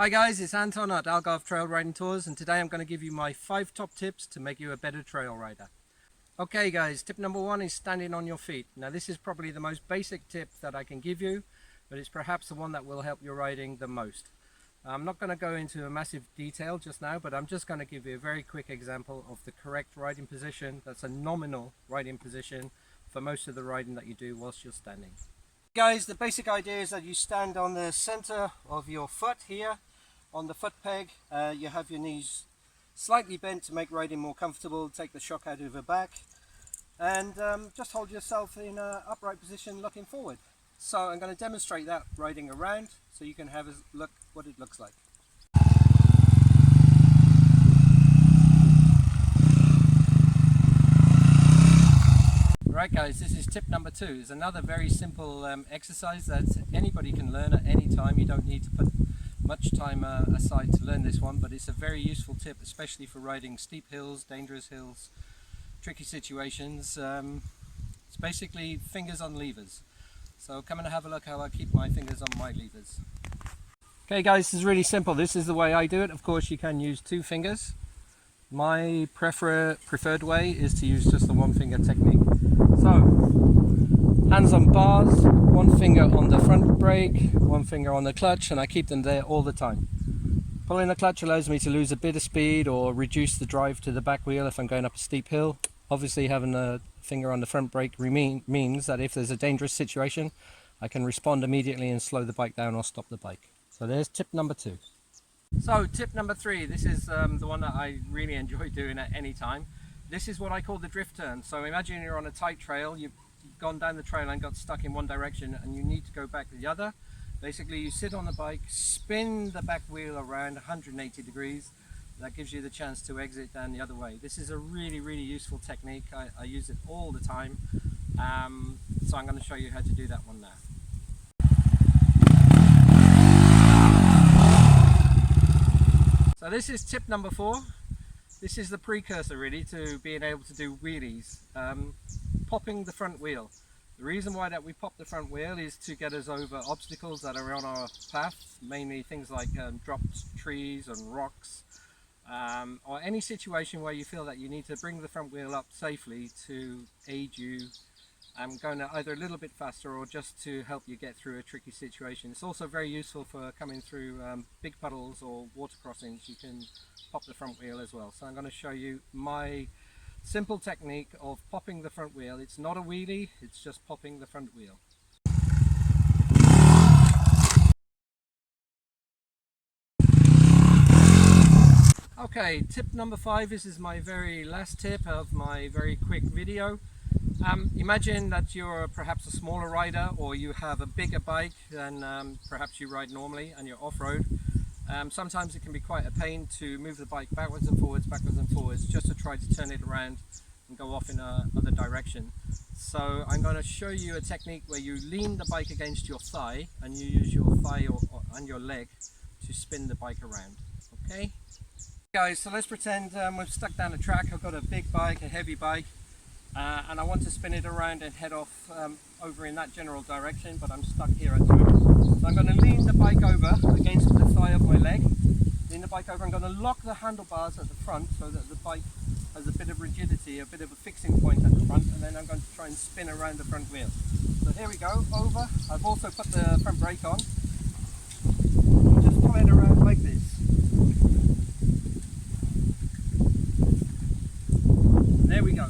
Hi guys, it's Anton at Algarve Trail Riding Tours, and today I'm going to give you my 5 top tips to make you a better trail rider. Okay guys, tip number 1 is standing on your feet. Now this is probably the most basic tip that I can give you, but it's perhaps the one that will help your riding the most. I'm not going to go into a massive detail just now, but I'm just going to give you a very quick example of the correct riding position. That's a nominal riding position for most of the riding that you do whilst you're standing. Guys, the basic idea is that you stand on the center of your foot here on the foot peg. You have your knees slightly bent to make riding more comfortable, take the shock out of your back, and just hold yourself in an upright position looking forward. So I'm going to demonstrate that riding around so you can have a look what it looks like. Right guys, this is tip number 2. It's another very simple exercise that anybody can learn at any time. You don't need to put much time aside to learn this one, but it's a very useful tip, especially for riding steep hills, dangerous hills, tricky situations. It's basically fingers on levers. So come and have a look how I keep my fingers on my levers. Okay guys, this is really simple. This is the way I do it. Of course you can use 2 fingers. My preferred way is to use just the 1 finger technique. So, hands on bars, 1 finger on the front brake, 1 finger on the clutch, and I keep them there all the time. Pulling the clutch allows me to lose a bit of speed or reduce the drive to the back wheel if I'm going up a steep hill. Obviously having a finger on the front brake means that if there's a dangerous situation, I can respond immediately and slow the bike down or stop the bike. So there's tip number 2. So tip number 3, this is the one that I really enjoy doing at any time. This is what I call the drift turn. So imagine you're on a tight trail, you've gone down the trail and got stuck in one direction and you need to go back to the other. Basically you sit on the bike, spin the back wheel around 180 degrees. That gives you the chance to exit down the other way. This is a really useful technique. I use it all the time. So I'm going to show you how to do that one now. So this is tip number 4. This is the precursor really to being able to do wheelies. Popping the front wheel. The reason why that we pop the front wheel is to get us over obstacles that are on our path, mainly things like dropped trees and rocks, or any situation where you feel that you need to bring the front wheel up safely to aid you going either a little bit faster or just to help you get through a tricky situation. It's also very useful for coming through big puddles or water crossings. You can pop the front wheel as well. So I'm going to show you my simple technique of popping the front wheel. It's not a wheelie, it's just popping the front wheel. Okay, tip number 5, this is my very last tip of my very quick video. Imagine that you're perhaps a smaller rider or you have a bigger bike than perhaps you ride normally and you're off-road. Sometimes it can be quite a pain to move the bike backwards and forwards just to try to turn it around and go off in another direction. So I'm going to show you a technique where you lean the bike against your thigh and you use your thigh and your leg to spin the bike around. Okay guys, so let's pretend we're stuck down a track. I've got a big bike, a heavy bike, and I want to spin it around and head off over in that general direction, but I'm stuck here at the moment. So I'm going to lean the bike over against the thigh of my leg. Lean the bike over. I'm going to lock the handlebars at the front so that the bike has a bit of rigidity, a bit of a fixing point at the front, and then I'm going to try and spin around the front wheel. So here we go, over. I've also put the front brake on. Just pull it around like this. There we go.